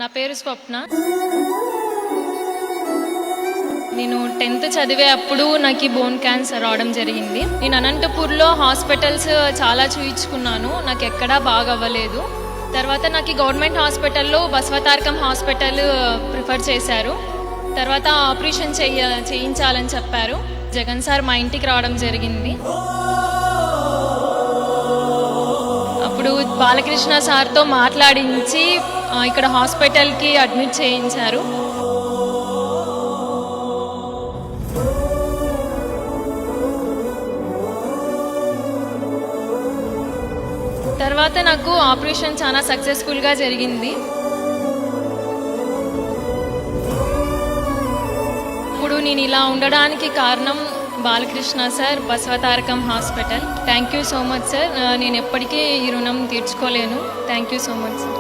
నా పేరు స్వప్న. నేను 10th చదివే అప్పుడు నాకు బోన్ క్యాన్సర్ రావడం జరిగింది. నేను అనంతపూర్లో హాస్పిటల్స్ చాలా చూయించుకున్నాను, నాకు ఎక్కడా బాగా అవ్వలేదు. తర్వాత నాకు గవర్నమెంట్ హాస్పిటల్లో బసవతారకం హాస్పిటల్ ప్రిఫర్ చేశారు. తర్వాత ఆపరేషన్ చేయించాలని చెప్పారు. జగన్ సార్ మా ఇంటికి రావడం జరిగింది. అప్పుడు బాలకృష్ణ సార్తో మాట్లాడించి ఇక్కడ హాస్పిటల్కి అడ్మిట్ చేయించారు. తర్వాత నాకు ఆపరేషన్ చాలా సక్సెస్ఫుల్గా జరిగింది. ఇప్పుడు నేను ఇలా ఉండడానికి కారణం Balakrishna sir, Basavatarakam hospital. Thank you so much sir. నేను ఎప్పటికీ ఈ రుణం తీర్చుకోలేను. Thank you so much sir.